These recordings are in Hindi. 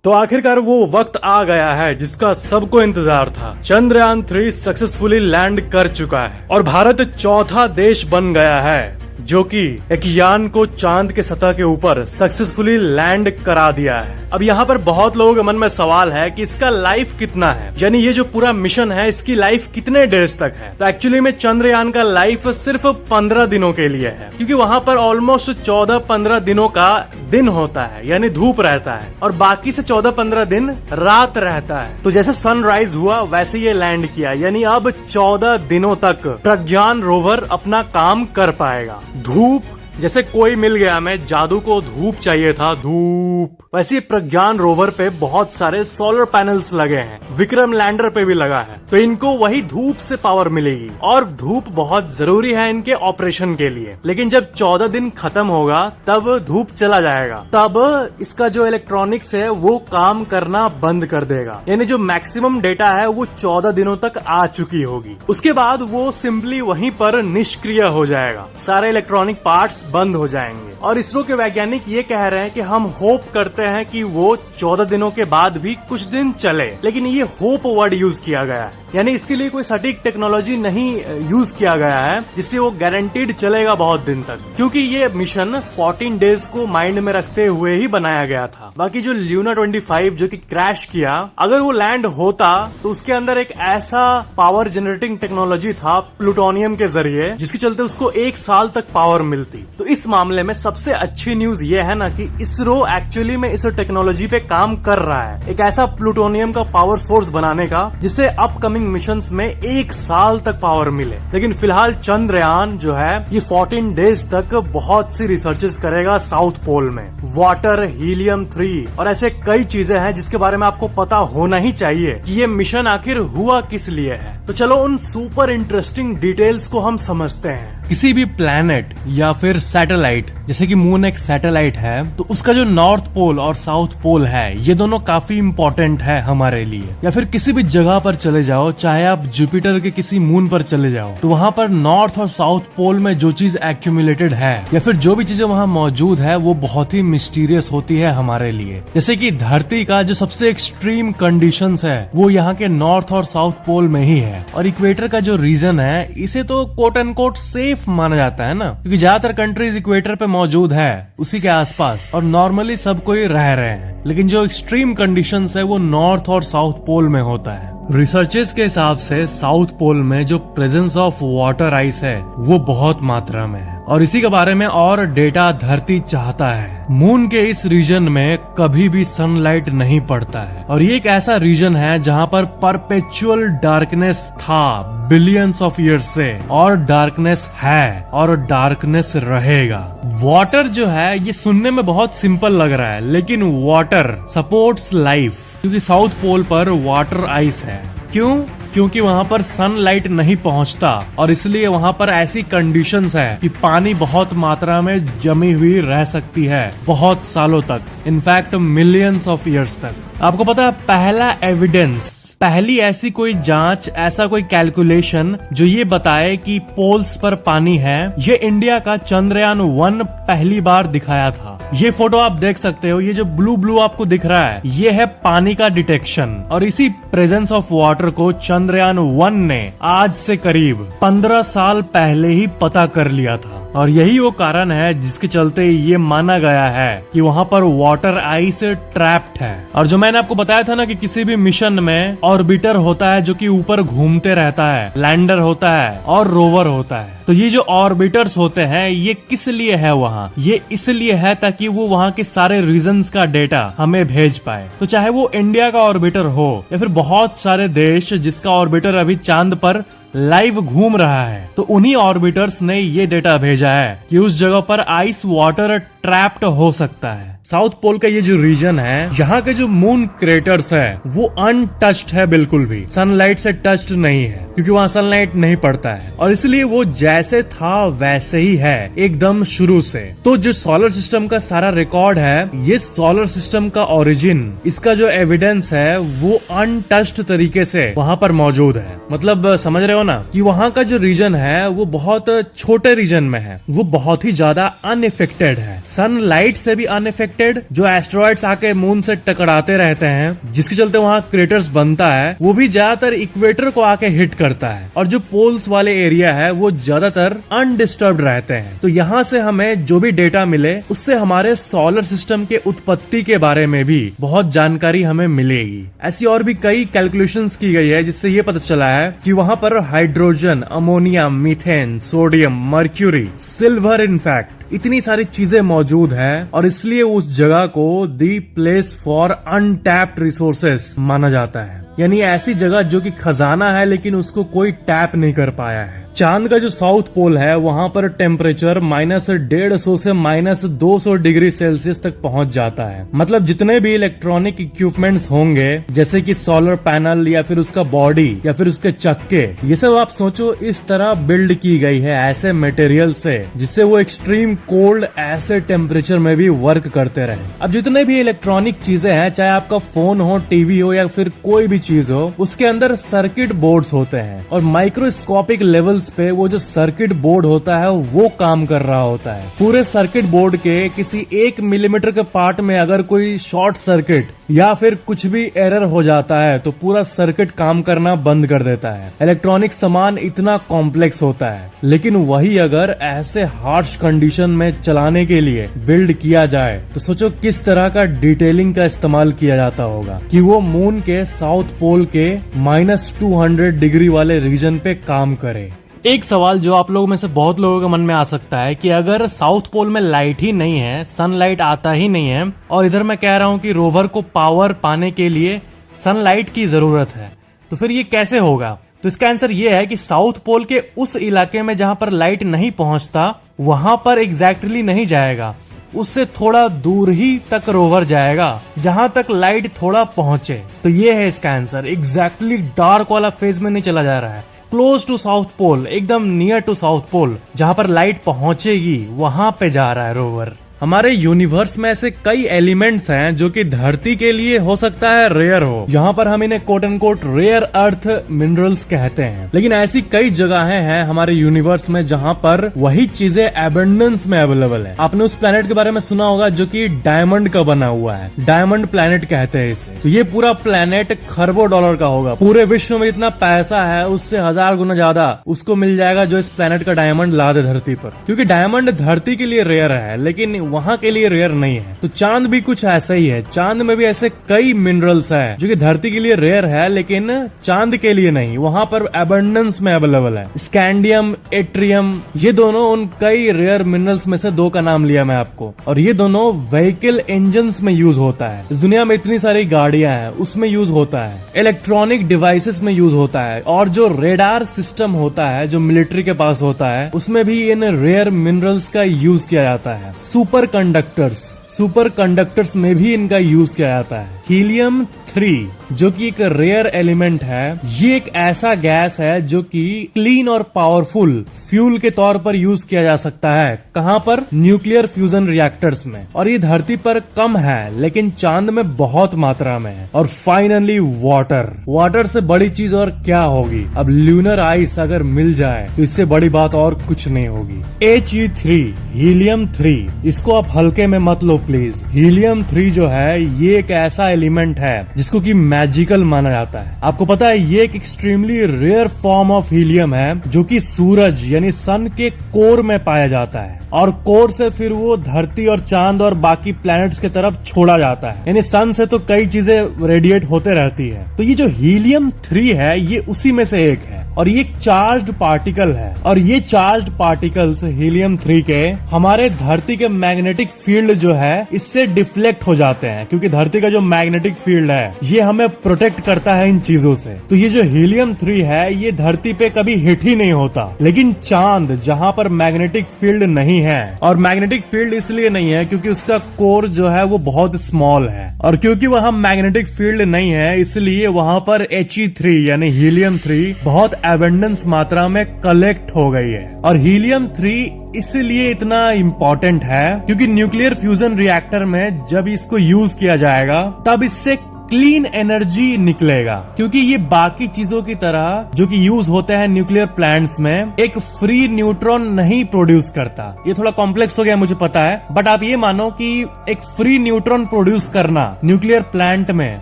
तो आखिरकार वो वक्त आ गया है जिसका सबको इंतजार था। चंद्रयान 3 सक्सेसफुली लैंड कर चुका है और भारत चौथा देश बन गया है जो कि एक यान को चांद के सतह के ऊपर सक्सेसफुली लैंड करा दिया है। अब यहाँ पर बहुत लोगों के मन में सवाल है कि इसका लाइफ कितना है, यानी ये जो पूरा मिशन है इसकी लाइफ कितने डेज तक है। तो एक्चुअली में चंद्रयान का लाइफ सिर्फ 15 दिनों के लिए है, क्योंकि वहाँ पर ऑलमोस्ट 14-15 दिनों का दिन होता है, यानी धूप रहता है, और बाकी से 14-15 दिन रात रहता है। तो जैसे सनराइज हुआ वैसे ये लैंड किया, यानी अब 14 दिनों तक प्रज्ञान रोवर अपना काम कर पाएगा। धूप, जैसे कोई मिल गया हमें जादू को धूप चाहिए था, धूप, वैसे प्रज्ञान रोवर पे बहुत सारे सोलर पैनल्स लगे हैं, विक्रम लैंडर पे भी लगा है, तो इनको वही धूप से पावर मिलेगी और धूप बहुत जरूरी है इनके ऑपरेशन के लिए। लेकिन जब 14 दिन खत्म होगा तब धूप चला जाएगा, तब इसका जो इलेक्ट्रॉनिक्स है वो काम करना बंद कर देगा, यानी जो मैक्सिमम डेटा है वो 14 दिनों तक आ चुकी होगी। उसके बाद वो सिंपली वहीं पर निष्क्रिय हो जाएगा, सारे इलेक्ट्रॉनिक पार्ट्स बंद हो जाएंगे। और इसरो के वैज्ञानिक ये कह रहे हैं कि हम होप करते हैं कि वो 14 दिनों के बाद भी कुछ दिन चले, लेकिन ये होप वर्ड यूज किया गया है, यानी इसके लिए कोई सटीक टेक्नोलॉजी नहीं यूज किया गया है जिससे वो गारंटीड चलेगा बहुत दिन तक, क्योंकि ये मिशन 14 डेज को माइंड में रखते हुए ही बनाया गया था। बाकी जो ल्यूना 25 जो कि क्रैश किया, अगर वो लैंड होता तो उसके अंदर एक ऐसा पावर जनरेटिंग टेक्नोलॉजी था प्लूटोनियम के जरिए जिसके चलते उसको 1 साल तक पावर मिलती। तो इस मामले में सबसे अच्छी न्यूज ये है ना कि इसरो एक्चुअली में इस टेक्नोलॉजी पे काम कर रहा है, एक ऐसा प्लूटोनियम का पावर सोर्स बनाने का जिससे अपकमिंग मिशंस में 1 साल तक पावर मिले। लेकिन फिलहाल चंद्रयान जो है ये 14 डेज तक बहुत सी रिसर्चेस करेगा साउथ पोल में, वाटर, हीलियम 3 और ऐसे कई चीजें हैं जिसके बारे में आपको पता होना ही चाहिए कि ये मिशन आखिर हुआ किस लिए है। तो चलो उन सुपर इंटरेस्टिंग डिटेल्स को हम समझते हैं। किसी भी प्लैनेट या फिर सैटेलाइट, जैसे कि मून एक सैटेलाइट है, तो उसका जो नॉर्थ पोल और साउथ पोल है ये दोनों काफी इम्पोर्टेंट है हमारे लिए। या फिर किसी भी जगह पर चले जाओ, चाहे आप जुपिटर के किसी मून पर चले जाओ, तो वहाँ पर नॉर्थ और साउथ पोल में जो चीज एक्यूमुलेटेड है या फिर जो भी चीजें वहाँ मौजूद है वो बहुत ही मिस्टीरियस होती है हमारे लिए। जैसे कि धरती का जो सबसे एक्सट्रीम कंडीशंस है वो यहाँ के नॉर्थ और साउथ पोल में ही है, और इक्वेटर का जो रीजन है इसे तो कोट एंड कोट सेफ माना जाता है ना, क्योंकि ज्यादातर कंट्रीज इक्वेटर पे मौजूद है उसी के आसपास और नॉर्मली सब कोई रह रहे हैं। लेकिन जो एक्सट्रीम कंडीशंस है वो नॉर्थ और साउथ पोल में होता है। रिसर्चर्स के हिसाब से साउथ पोल में जो प्रेजेंस ऑफ वाटर आइस है वो बहुत मात्रा में है, और इसी के बारे में और डेटा धरती चाहता है। मून के इस रीजन में कभी भी सनलाइट नहीं पड़ता है, और ये एक ऐसा रीजन है जहाँ पर परपेचुअल डार्कनेस था बिलियंस ऑफ ईयर्स से, और डार्कनेस है और डार्कनेस रहेगा। वाटर जो है ये सुनने में बहुत सिंपल लग रहा है, लेकिन वाटर सपोर्ट्स लाइफ, क्योंकि साउथ पोल पर वाटर आइस है। क्यों? क्योंकि वहाँ पर सनलाइट नहीं पहुँचता, और इसलिए वहाँ पर ऐसी कंडीशंस है कि पानी बहुत मात्रा में जमी हुई रह सकती है बहुत सालों तक, इनफैक्ट मिलियंस ऑफ ईयर्स तक। आपको पता है पहला एविडेंस, पहली ऐसी कोई जांच, ऐसा कोई कैलकुलेशन जो ये बताए कि पोल्स पर पानी है, ये इंडिया का चंद्रयान 1 पहली बार दिखाया था। ये फोटो आप देख सकते हो, ये जो ब्लू ब्लू आपको दिख रहा है ये है पानी का डिटेक्शन, और इसी प्रेजेंस ऑफ वाटर को चंद्रयान 1 ने आज से करीब 15 साल पहले ही पता कर लिया था। और यही वो कारण है जिसके चलते ये माना गया है कि वहाँ पर वाटर आइस ट्रैप्ड है। और जो मैंने आपको बताया था ना कि किसी भी मिशन में ऑर्बिटर होता है जो कि ऊपर घूमते रहता है, लैंडर होता है और रोवर होता है। तो ये जो ऑर्बिटर्स होते हैं ये किस लिए है वहाँ? ये इसलिए है ताकि वो वहाँ के सारे रीजन्स का डेटा हमें भेज पाए। तो चाहे वो इंडिया का ऑर्बिटर हो या फिर बहुत सारे देश जिसका ऑर्बिटर अभी चांद पर लाइव घूम रहा है, तो उन्हीं ऑर्बिटर्स ने ये डेटा भेजा है कि उस जगह पर आइस वाटर ट्रैप्ड हो सकता है। साउथ पोल का ये जो रीजन है, यहाँ के जो मून क्रेटर्स है वो अनटच्ड है, बिल्कुल भी सनलाइट से टच्ड नहीं है, क्योंकि वहाँ सनलाइट नहीं पड़ता है, और इसलिए वो जैसे था वैसे ही है एकदम शुरू से। तो जो सोलर सिस्टम का सारा रिकॉर्ड है, ये सोलर सिस्टम का ओरिजिन, इसका जो एविडेंस है वो अनटच्ड तरीके से वहाँ पर मौजूद है। मतलब समझ रहे हो ना कि वहाँ का जो रीजन है वो बहुत छोटे रीजन में है, वो बहुत ही ज्यादा अनइफेक्टेड है, सनलाइट से भी अनइफेक्टेड अनएक्सपेक्टेड जो एस्ट्रॉइड्स आके मून से टकराते रहते हैं, जिसके चलते वहाँ क्रेटर्स बनता है, वो भी ज्यादातर इक्वेटर को आके हिट करता है। और जो पोल्स वाले एरिया है वो ज्यादातर अनडिस्टर्ब्ड रहते हैं। तो यहाँ से हमें जो भी डेटा मिले उससे हमारे सोलर सिस्टम के उत्पत्ति के बारे में भी बहुत जानकारी हमें मिलेगी। ऐसी और भी कई कैलकुलेशंस की गई है जिससे ये पता चला है कि वहाँ पर hydrogen, ammonia, methane, sodium, mercury, silver, in fact इतनी सारी चीजें मौजूद है और इसलिए उस जगह को the place for untapped resources माना जाता है। यानी ऐसी जगह जो कि खजाना है लेकिन उसको कोई टैप नहीं कर पाया है। चांद का जो साउथ पोल है वहाँ पर टेम्परेचर -150 से -200 डिग्री सेल्सियस तक पहुँच जाता है। मतलब जितने भी इलेक्ट्रॉनिक इक्विपमेंट्स होंगे जैसे कि सोलर पैनल या फिर उसका बॉडी या फिर उसके चक्के, ये सब आप सोचो इस तरह बिल्ड की गई है ऐसे मटेरियल से जिससे वो एक्सट्रीम कोल्ड ऐसे टेम्परेचर में भी वर्क करते रहे। अब जितने भी इलेक्ट्रॉनिक चीजें हैं, चाहे आपका फोन हो, टीवी हो या फिर कोई भी चीज हो, उसके अंदर सर्किट बोर्ड्स होते हैं और माइक्रोस्कोपिक लेवल्स पे वो जो सर्किट बोर्ड होता है वो काम कर रहा होता है। पूरे सर्किट बोर्ड के किसी 1 मिलीमीटर के पार्ट में अगर कोई शॉर्ट सर्किट या फिर कुछ भी एरर हो जाता है तो पूरा सर्किट काम करना बंद कर देता है। इलेक्ट्रॉनिक सामान इतना कॉम्प्लेक्स होता है, लेकिन वही अगर ऐसे हार्श कंडीशन में चलाने के लिए बिल्ड किया जाए तो सोचो किस तरह का डिटेलिंग का इस्तेमाल किया जाता होगा कि वो मून के साउथ पोल के -200 डिग्री वाले रीजन पे काम करे। एक सवाल जो आप लोगों में से बहुत लोगों के मन में आ सकता है कि अगर साउथ पोल में लाइट ही नहीं है, सनलाइट आता ही नहीं है, और इधर मैं कह रहा हूँ कि रोवर को पावर पाने के लिए सनलाइट की जरूरत है, तो फिर ये कैसे होगा? तो इसका आंसर ये है कि साउथ पोल के उस इलाके में जहां पर लाइट नहीं पहुंचता वहां पर एग्जैक्टली नहीं जाएगा, उससे थोड़ा दूर ही तक रोवर जाएगा जहां तक लाइट थोड़ा पहुंचे। तो ये है इसका आंसर। एग्जैक्टली डार्क वाला फेज में नहीं चला जा रहा है, क्लोज टू साउथ पोल, एकदम नियर टू साउथ पोल, जहां पर लाइट पहुंचेगी वहां पे जा रहा है रोवर। हमारे यूनिवर्स में ऐसे कई एलिमेंट्स हैं जो कि धरती के लिए हो सकता है रेयर हो। यहाँ पर हम इन्हें quote and quote rare earth minerals कहते हैं, लेकिन ऐसी कई जगहें हैं हमारे यूनिवर्स में जहाँ पर वही चीजें एबंडेंस में अवेलेबल है। आपने उस प्लेनेट के बारे में सुना होगा जो कि डायमंड का बना हुआ है, डायमंड प्लेनेट कहते हैं इसे। तो ये पूरा प्लेनेट खरबों डॉलर का होगा। पूरे विश्व में जितना पैसा है उससे 1000 गुना ज्यादा उसको मिल जाएगा जो इस प्लेनेट का डायमंड ला दे धरती पर, क्योंकि डायमंड धरती के लिए रेयर है लेकिन वहाँ के लिए रेयर नहीं है। तो चांद भी कुछ ऐसा ही है। चांद में भी ऐसे कई मिनरल्स हैं जो कि धरती के लिए रेयर है लेकिन चांद के लिए नहीं, वहाँ पर अबंडेंस में अवेलेबल है। स्कैंडियम, एट्रियम, ये दोनों उन कई रेयर मिनरल्स में से 2 का नाम लिया मैं आपको, और ये दोनों व्हीकल इंजन्स में यूज होता है। इस दुनिया में इतनी सारी गाड़ियां हैं उसमें यूज होता है, इलेक्ट्रॉनिक डिवाइसेस में यूज होता है, और जो रेडार सिस्टम होता है जो मिलिट्री के पास होता है उसमें भी इन रेयर मिनरल्स का यूज किया जाता है। सुपर कंडक्टर्स में भी इनका यूज किया जाता है। हीलियम 3 जो कि एक रेयर एलिमेंट है, ये एक ऐसा गैस है जो कि क्लीन और पावरफुल फ्यूल के तौर पर यूज किया जा सकता है। कहाँ पर? न्यूक्लियर फ्यूजन रिएक्टर्स में। और ये धरती पर कम है लेकिन चांद में बहुत मात्रा में है। और फाइनली वाटर से बड़ी चीज और क्या होगी? अब ल्यूनर आइस अगर मिल जाए तो इससे बड़ी बात और कुछ नहीं होगी। He3 हीलियम 3, इसको आप हल्के में मत लो प्लीज। हीलियम 3 जो है ये एक ऐसा एलिमेंट है जिसको कि मैजिकल माना जाता है। आपको पता है ये एक extremely rare form of helium है जो कि सूरज यानी सन के कोर में पाया जाता है, और कोर से फिर वो धरती और चांद और बाकी प्लैनेट्स की तरफ छोड़ा जाता है। यानी सन से तो कई चीजें रेडिएट होते रहती है। तो ये जो हीलियम 3 है ये उसी में से एक है, और ये एक चार्ज्ड पार्टिकल है, और ये चार्ज्ड पार्टिकल्स हीलियम 3 के हमारे धरती के मैग्नेटिक फील्ड जो है इससे डिफ्लेक्ट हो जाते हैं, क्योंकि धरती का जो मैग्नेटिक फील्ड है ये हमें प्रोटेक्ट करता है इन चीजों से। तो ये जो हीलियम 3 है ये धरती पे कभी हिट ही नहीं होता, लेकिन चांद जहाँ पर मैग्नेटिक फील्ड नहीं है, और मैग्नेटिक फील्ड इसलिए नहीं है क्योंकि उसका कोर जो है वो बहुत स्मॉल है, और क्योंकि वहाँ मैग्नेटिक फील्ड नहीं है इसलिए वहाँ पर He3 यानी हीलियम 3 बहुत एबंडेंस मात्रा में कलेक्ट हो गई है। और हीलियम 3 इसलिए इतना इम्पोर्टेंट है क्योंकि न्यूक्लियर फ्यूजन रिएक्टर में जब इसको यूज किया जाएगा तब इससे क्लीन एनर्जी निकलेगा, क्योंकि ये बाकी चीजों की तरह जो कि यूज होते हैं न्यूक्लियर प्लांट्स में एक फ्री न्यूट्रॉन नहीं प्रोड्यूस करता। ये थोड़ा कॉम्प्लेक्स हो गया मुझे पता है, बट आप ये मानो कि एक फ्री न्यूट्रॉन प्रोड्यूस करना न्यूक्लियर प्लांट में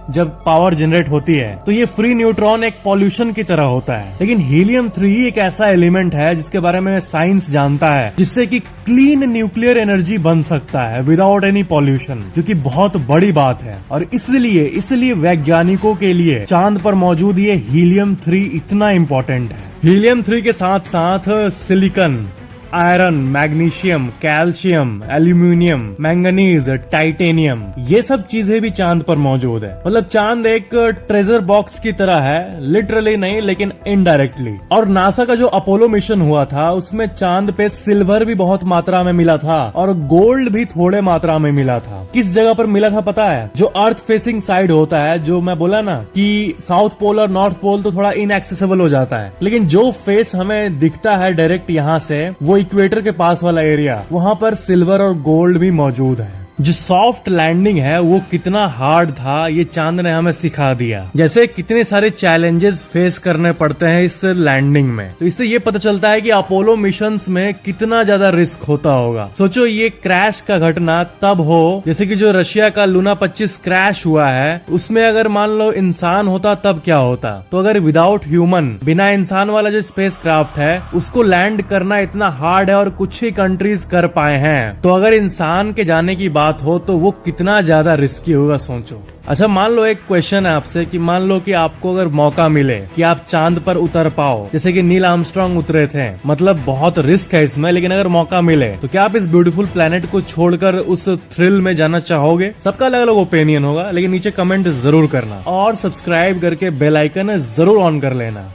जब पावर जनरेट होती है तो ये फ्री न्यूट्रॉन एक पॉल्यूशन की तरह होता है। लेकिन हीलियम 3 एक ऐसा एलिमेंट है जिसके बारे में साइंस जानता है, जिससे कि क्लीन न्यूक्लियर एनर्जी बन सकता है विदाउट एनी पॉल्यूशन, जो कि बहुत बड़ी बात है। और इसलिए वैज्ञानिकों के लिए चांद पर मौजूद ये हीलियम 3 इतना इम्पोर्टेंट है। हीलियम 3 के साथ साथ silicon, iron, magnesium, calcium, aluminium, manganese, titanium, ये सब चीजें भी चांद पर मौजूद है। मतलब चांद एक ट्रेजर बॉक्स की तरह है, लिटरली नहीं लेकिन इनडायरेक्टली। और नासा का जो अपोलो मिशन हुआ था उसमें चांद पे सिल्वर भी बहुत मात्रा में मिला था और गोल्ड भी थोड़े मात्रा में मिला था। किस जगह पर मिला था पता है? जो अर्थ फेसिंग साइड होता है, जो मैं बोला ना कि साउथ पोल और नॉर्थ पोल तो थोड़ा इनएक्सेसिबल हो जाता है, लेकिन जो फेस हमें दिखता है डायरेक्ट यहाँ से, वो इक्वेटर के पास वाला एरिया, वहां पर सिल्वर और गोल्ड भी मौजूद है। जो सॉफ्ट लैंडिंग है वो कितना हार्ड था ये चांद ने हमें सिखा दिया। जैसे कितने सारे चैलेंजेस फेस करने पड़ते हैं इस लैंडिंग में, तो इससे ये पता चलता है कि अपोलो मिशंस में कितना ज्यादा रिस्क होता होगा। सोचो ये क्रैश का घटना तब हो, जैसे कि जो रशिया का लूना 25 क्रैश हुआ है, उसमें अगर मान लो इंसान होता तब क्या होता। तो अगर विदाउट ह्यूमन, बिना इंसान वाला जो स्पेस क्राफ्ट है उसको लैंड करना इतना हार्ड है और कुछ ही कंट्रीज कर पाए हैं, तो अगर इंसान के जाने की बात हो तो वो कितना ज्यादा रिस्की होगा सोचो। अच्छा, मान लो एक क्वेश्चन है आपसे कि मान लो कि आपको अगर मौका मिले कि आप चांद पर उतर पाओ, जैसे कि नील आर्मस्ट्रांग उतरे थे, मतलब बहुत रिस्क है इसमें, लेकिन अगर मौका मिले तो क्या आप इस ब्यूटीफुल प्लेनेट को छोड़कर उस थ्रिल में जाना चाहोगे? सबका अलग अलग ओपिनियन होगा, लेकिन नीचे कमेंट जरूर करना और सब्सक्राइब करके बेल आइकन जरूर ऑन कर लेना।